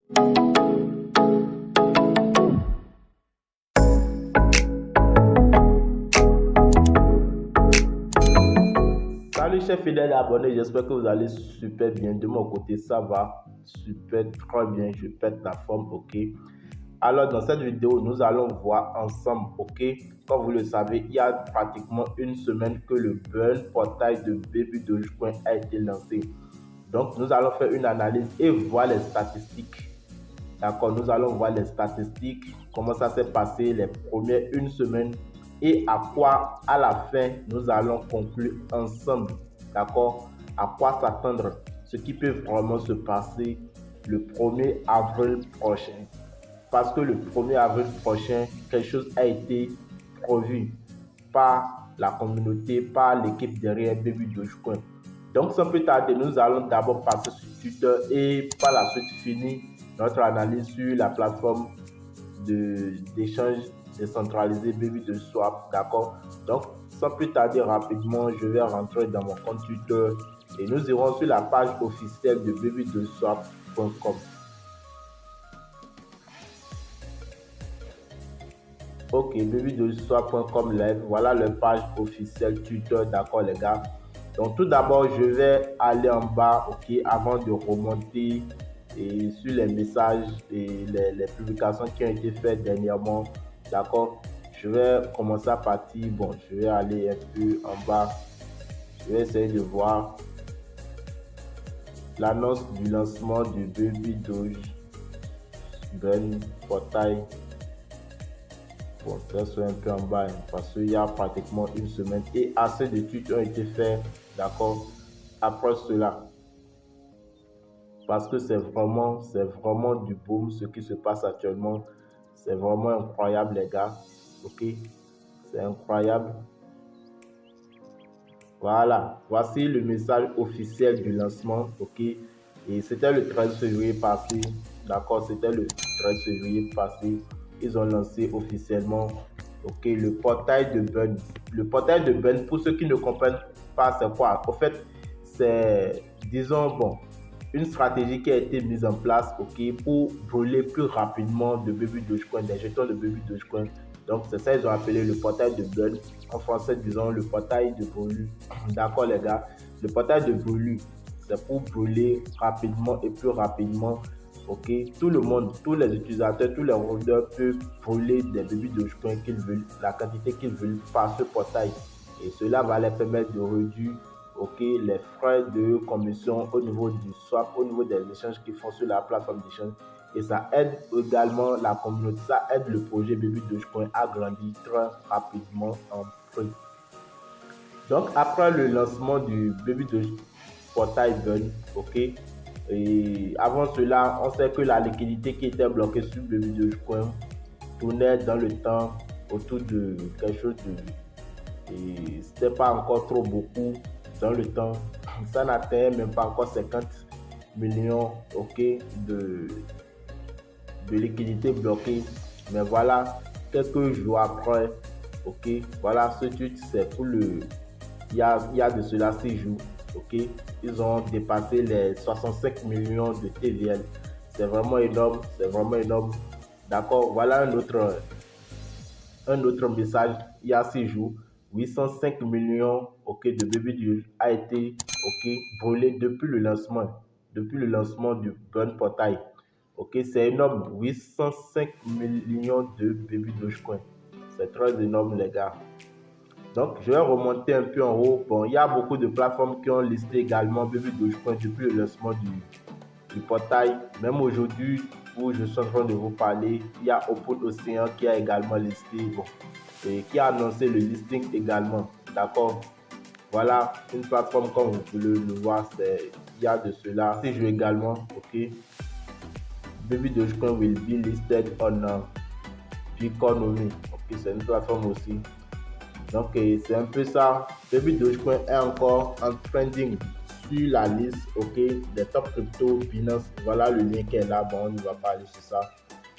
Salut chers fidèles abonnés, j'espère que vous allez super bien. De mon côté, ça va super très bien. Je pète la forme, ok. Alors, dans cette vidéo, nous allons voir ensemble, ok. Comme vous le savez, il y a pratiquement une semaine que le burn portail de Baby Dogecoin a été lancé. Donc, nous allons faire une analyse et voir les statistiques. D'accord, nous allons voir les statistiques, comment ça s'est passé les premières une semaine et à quoi, à la fin, nous allons conclure ensemble. D'accord, à quoi s'attendre, ce qui peut vraiment se passer le 1er avril prochain. Parce que le 1er avril prochain, quelque chose a été prévu par la communauté, par l'équipe derrière Baby Dogecoin. Donc, sans plus tarder, nous allons d'abord passer sur Twitter et par la suite finir notre analyse sur la plateforme d'échange décentralisé Baby Swap. D'accord. Donc, sans plus tarder, rapidement, je vais rentrer dans mon compte Twitter et nous irons sur la page officielle de babydoswap.com. Ok, babydoswap.com live, voilà la page officielle Twitter, d'accord les gars. Donc tout d'abord, je vais aller en bas, ok, avant de remonter et sur les messages et les publications qui ont été faites dernièrement, d'accord. Je vais commencer à partir, bon, je vais aller un peu en bas, je vais essayer de voir l'annonce du lancement du Baby Doge Burn portail. Bon, ça soit un peu en bas parce qu'il y a pratiquement une semaine et assez de tweets ont été faits, d'accord, après cela. Parce que c'est vraiment du boom ce qui se passe actuellement. C'est vraiment incroyable, les gars. Ok, c'est incroyable. Voilà, voici le message officiel du lancement. Ok, et c'était le 13 février passé. D'accord, c'était le 13 février passé. Ils ont lancé officiellement, ok, le portail de Burn. Le portail de Burn, pour ceux qui ne comprennent pas, c'est quoi? En fait, c'est, disons, bon, une stratégie qui a été mise en place, ok, pour brûler plus rapidement de Baby Dogecoin, des jetons de Baby Dogecoin. Donc, c'est ça, ils ont appelé le portail de Burn. En français, disons le portail de brûlure. D'accord, les gars? Le portail de brûlure, c'est pour brûler rapidement et plus rapidement. Ok, tout le monde, tous les utilisateurs, tous les holders peuvent brûler des Baby Dogecoin qu'ils veulent, la quantité qu'ils veulent par ce portail. Et cela va les permettre de réduire, ok, les frais de commission au niveau du swap, au niveau des échanges qu'ils font sur la plateforme d'échange. Et ça aide également la communauté, ça aide le projet Baby Dogecoin à grandir très rapidement en prix. Donc, après le lancement du Baby Doge portail Burn, ok, et avant cela, on sait que la liquidité qui était bloquée sur Baby Dogecoin tournait dans le temps autour de quelque chose de. Et c'était pas encore trop beaucoup dans le temps. Ça n'atteint même pas encore 50 millions, ok, de liquidité bloquée. Mais voilà, quelques jours après, ok, voilà, ce tweet, c'est pour le. Il y a de cela 6 jours, ok, ils ont dépassé les 65 millions de TVL. C'est vraiment énorme, c'est vraiment énorme. D'accord, voilà un autre message, il y a 6 jours, 805 millions, ok, de Baby Doge a été, ok, brûlé depuis le lancement du Burn Portail. Ok, c'est énorme, 805 millions de Baby Dogecoin. C'est très énorme, les gars. Donc, je vais remonter un peu en haut. Bon, il y a beaucoup de plateformes qui ont listé également Baby Dogecoin depuis le lancement du portail. Même aujourd'hui, où je suis en train de vous parler, il y a Open Ocean qui a également listé, bon, et qui a annoncé le listing également. D'accord. Voilà, une plateforme comme vous pouvez le voir, il y a de cela. Si je joue également, ok. Baby Dogecoin will be listed on Biconomy. Ok, c'est une plateforme aussi. Donc, c'est un peu ça. Baby Dogecoin est encore en trending sur la liste, ok, des top crypto Binance. Voilà le lien qui est là. Bon, on ne va pas aller sur ça.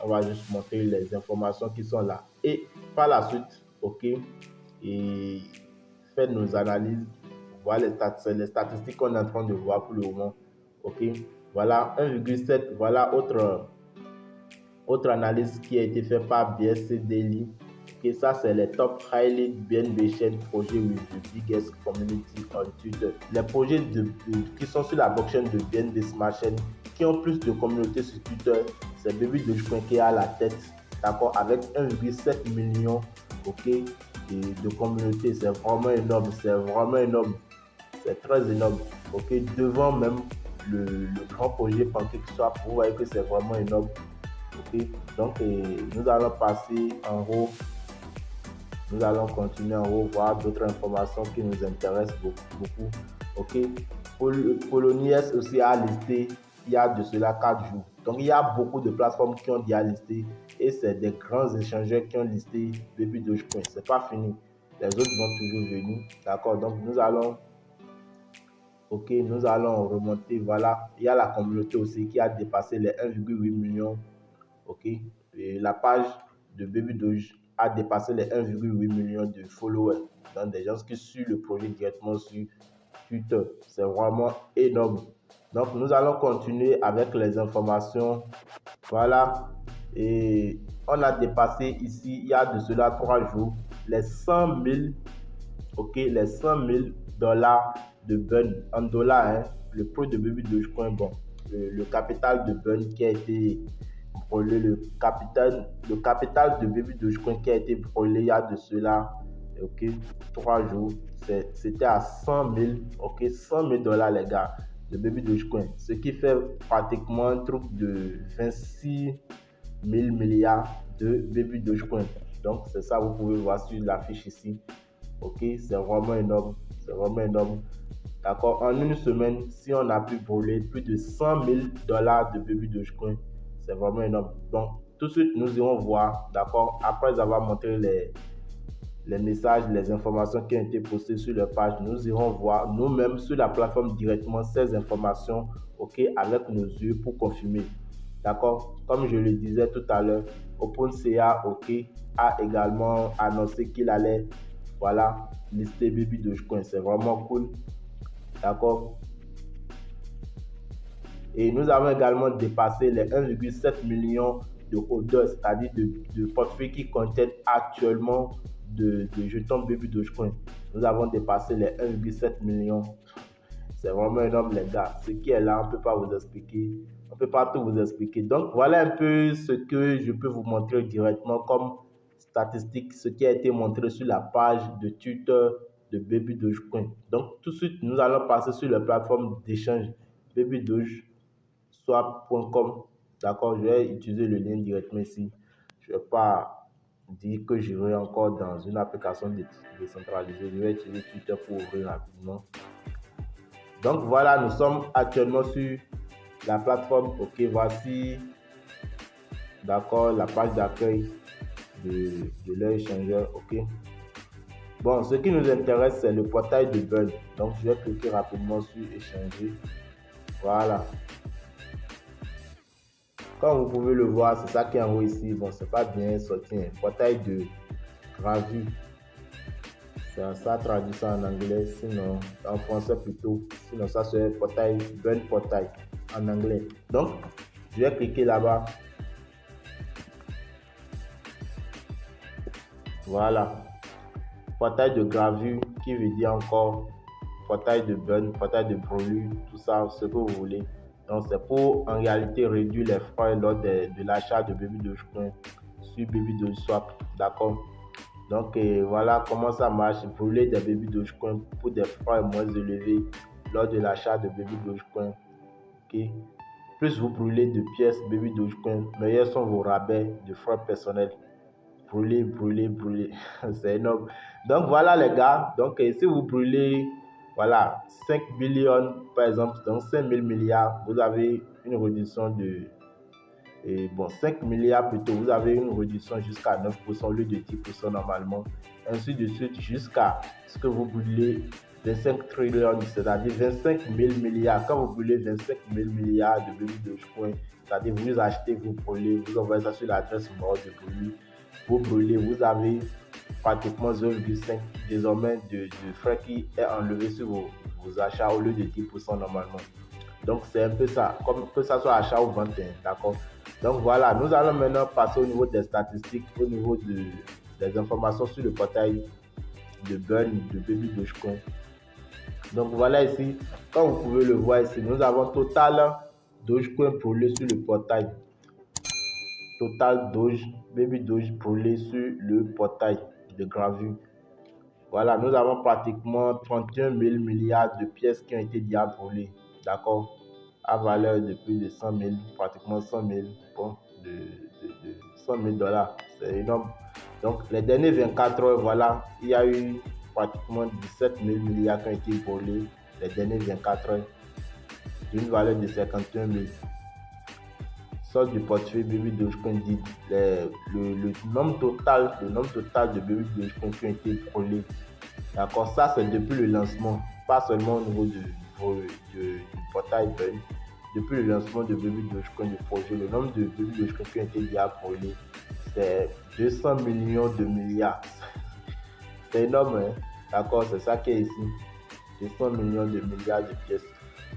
On va juste montrer les informations qui sont là. Et par la suite, ok, et faire nos analyses, voir les statistiques qu'on est en train de voir pour le moment, ok. Voilà, 1,7. Voilà, autre analyse qui a été faite par BSC Daily. Et ça, c'est les top highly BNB projets with the biggest community on Twitter. Les projets qui sont sur la blockchain de BNB Smart Chain, qui ont plus de communauté sur Twitter, c'est Baby Dogecoin qui est à la tête, d'accord, avec 1,7 million, ok, de communauté. C'est vraiment énorme, c'est vraiment énorme, c'est très énorme, ok, devant même le grand projet PancakeSwap. Vous voyez que c'est vraiment énorme. Okay. Donc, nous allons passer en haut. Nous allons continuer en haut, voir d'autres informations qui nous intéressent beaucoup. Ok. Poloniex aussi a listé il y a de cela 4 jours. Donc, il y a beaucoup de plateformes qui ont déjà listé et c'est des grands échangeurs qui ont listé Baby Dogecoin. C'est pas fini. Les autres vont toujours venir. D'accord. Donc, nous allons remonter. Voilà. Il y a la communauté aussi qui a dépassé les 1,8 million. Ok, et la page de Baby Doge a dépassé les 1,8 million de followers. Donc des gens qui suivent le projet directement sur Twitter. C'est vraiment énorme. Donc nous allons continuer avec les informations. Voilà. Et on a dépassé ici, il y a de cela 3 jours, les 100 000, ok, les 100 000 dollars de burn en dollars, hein, le prix de Baby Dogecoin, bon, le capital de burn qui a été brûlé, le capital de Baby Dogecoin qui a été brûlé il y a de cela, ok, 3 jours, c'était à 100 000, ok, 100 000 dollars les gars, de Baby Dogecoin, ce qui fait pratiquement un truc de 26 000 milliards de Baby Dogecoin. Donc c'est ça, vous pouvez voir sur l'affiche ici. Ok, c'est vraiment énorme, c'est vraiment énorme. D'accord, en une semaine, si on a pu brûler plus de 100 000 dollars de Baby Dogecoin, c'est vraiment énorme. Donc tout de suite, nous irons voir, d'accord, après avoir montré les messages, les informations qui ont été postées sur la page, nous irons voir nous-mêmes sur la plateforme directement ces informations, ok, avec nos yeux pour confirmer. D'accord, comme je le disais tout à l'heure, OpenSea, ok, a également annoncé qu'il allait, voilà, lister Baby Dogecoin. C'est vraiment cool. D'accord. Et nous avons également dépassé les 1,7 million de holders, c'est-à-dire de portefeuilles qui contiennent actuellement de jetons Baby Dogecoin. Nous avons dépassé les 1,7 million. C'est vraiment énorme les gars. Ce qui est là, on ne peut pas vous expliquer. On ne peut pas tout vous expliquer. Donc voilà un peu ce que je peux vous montrer directement comme statistique, ce qui a été montré sur la page de Twitter de Baby Dogecoin. Donc tout de suite, nous allons passer sur la plateforme d'échange babydogewap.com. D'accord, je vais utiliser le lien directement ici. Je ne vais pas dire que j'irai encore dans une application décentralisée. Je vais utiliser Twitter pour ouvrir rapidement. Donc voilà, nous sommes actuellement sur la plateforme. Ok, voici, d'accord, la page d'accueil de leur échangeur. Ok. Bon, ce qui nous intéresse, c'est le portail de Burn. Donc je vais cliquer rapidement sur échanger. Voilà. Comme vous pouvez le voir, c'est ça qui est en haut ici. Bon, c'est pas bien sorti. Portail de Gravy. Ça traduit ça en anglais, sinon en français plutôt. Sinon ça c'est portail, Burn portail en anglais. Donc, je vais cliquer là-bas. Voilà. Portail de gravure qui veut dire encore portail de burn, portail de brûlure, tout ça, ce que vous voulez. Donc c'est pour en réalité réduire les frais lors de l'achat de Baby Dogecoin sur Baby Dogeswap. D'accord. Donc voilà comment ça marche. Brûler des Baby Dogecoin pour des frais moins élevés lors de l'achat de Baby Dogecoin. Ok. Plus vous brûlez de pièces Baby Dogecoin, meilleurs sont vos rabais de frais personnels. Brûler, brûler, brûler. C'est énorme. Donc voilà les gars. Donc si vous brûlez, voilà, 5 billions par exemple, donc 5 000 milliards, vous avez une réduction de, bon, 5 milliards plutôt, vous avez une réduction jusqu'à 9% au lieu de 10% normalement. Ainsi de suite jusqu'à ce que vous brûlez 25 trillions, c'est-à-dire 25 000 milliards. Quand vous brûlez 25 000 milliards de Baby Dogecoin, c'est-à-dire vous achetez, vous brûlez, vous envoyez ça sur l'adresse mort de brûler. Vous brûlez, vous avez pratiquement 0,5 désormais de frais qui est enlevé sur vos achats au lieu de 10% normalement. Donc c'est un peu ça, comme que ça soit achat ou vente, d'accord. Donc voilà, nous allons maintenant passer au niveau des statistiques, au niveau des informations sur le portail de Burn de Baby Dogecoin. Donc voilà ici, comme vous pouvez le voir ici, nous avons total Dogecoin brûlé sur le portail. Total Doge, Baby Doge brûlé sur le portail de gravure. Voilà, nous avons pratiquement 31 000 milliards de pièces qui ont été déjà brûlées, d'accord, à valeur de plus de 100 000, pratiquement 100 000, bon, de 100 000 $. C'est énorme. Donc, les derniers 24 heures, voilà, il y a eu pratiquement 17 000 milliards qui ont été brûlés les derniers 24 heures, d'une valeur de 51 000. Sort du portefeuille Baby Dogecoin dit le nombre total de Baby Dogecoin qui ont été brûlés. D'accord, ça c'est depuis le lancement, pas seulement au niveau du portail Burn. Depuis le lancement de Baby Dogecoin du projet, le nombre de Baby Dogecoin qui ont été déjà brûlés, c'est 200 millions de milliards. C'est énorme, hein? D'accord, c'est ça qui est ici. 200 millions de milliards de pièces.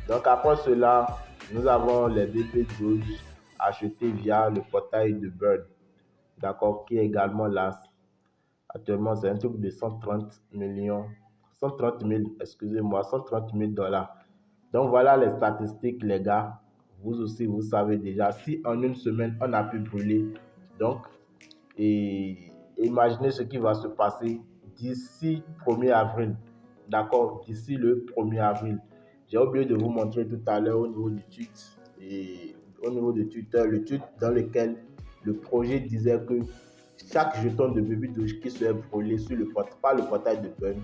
Donc après cela, nous avons les Baby Doge achetés via le portail de Burn, d'accord, qui est également là. Actuellement, c'est un truc de 130 millions, 130 000, excusez-moi, 130 000 $. Donc voilà les statistiques, les gars. Vous aussi, vous savez déjà, si en une semaine, on a pu brûler, donc, et imaginez ce qui va se passer d'ici 1er avril. D'accord, d'ici le 1er avril. J'ai oublié de vous montrer tout à l'heure au niveau du tweet, et au niveau de Twitter, le tweet dans lequel le projet disait que chaque jeton de Baby Doge qui serait brûlé sur par le portail de Burn,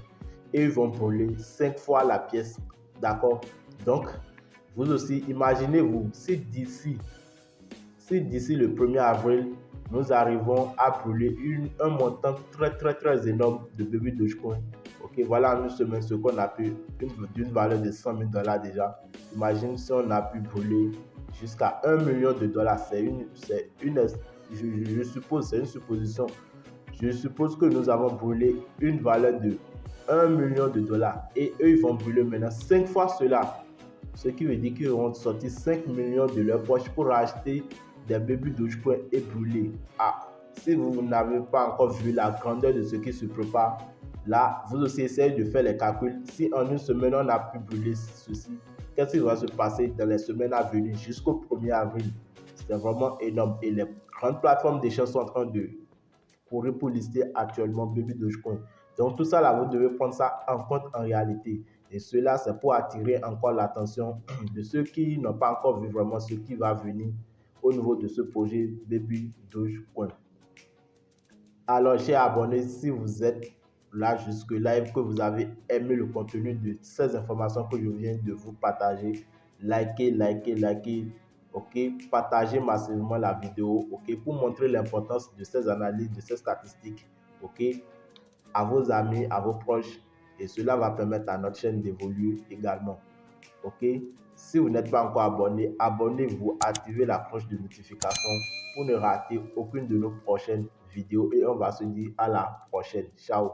et ils vont brûler 5 fois la pièce. D'accord? Donc, vous aussi, imaginez-vous, si d'ici le 1er avril, nous arrivons à brûler un montant très énorme de Baby Dogecoin. Ok, voilà en une semaine ce qu'on a pu, d'une valeur de 100 000 $ déjà. Imagine si on a pu brûler jusqu'à 1 million de $. Je suppose, c'est une supposition. Je suppose que nous avons brûlé une valeur de 1 million de $, et eux, ils vont brûler maintenant 5 fois cela. Ce qui veut dire qu'ils auront sorti 5 millions de leur poche pour acheter des Baby Dogecoin et brûler. Ah, si vous n'avez pas encore vu la grandeur de ce qui se prépare, là, vous aussi essayez de faire les calculs. Si en une semaine, on a pu brûler ceci, qu'est-ce qui va se passer dans les semaines à venir jusqu'au 1er avril? C'est vraiment énorme. Et les grandes plateformes d'échange sont en train de courir pour lister actuellement Baby Dogecoin. Donc tout ça là, vous devez prendre ça en compte en réalité. Et cela, c'est pour attirer encore l'attention de ceux qui n'ont pas encore vu vraiment ce qui va venir au niveau de ce projet Baby Dogecoin. Alors, chers abonnés, si vous êtes là jusque-là et que vous avez aimé le contenu de ces informations que je viens de vous partager, likez, ok, partagez massivement la vidéo, ok, pour montrer l'importance de ces analyses, de ces statistiques, ok, à vos amis, à vos proches, et cela va permettre à notre chaîne d'évoluer également, ok. Si vous n'êtes pas encore abonné, abonnez-vous, activez la cloche de notification pour ne rater aucune de nos prochaines vidéos, et on va se dire à la prochaine. Ciao.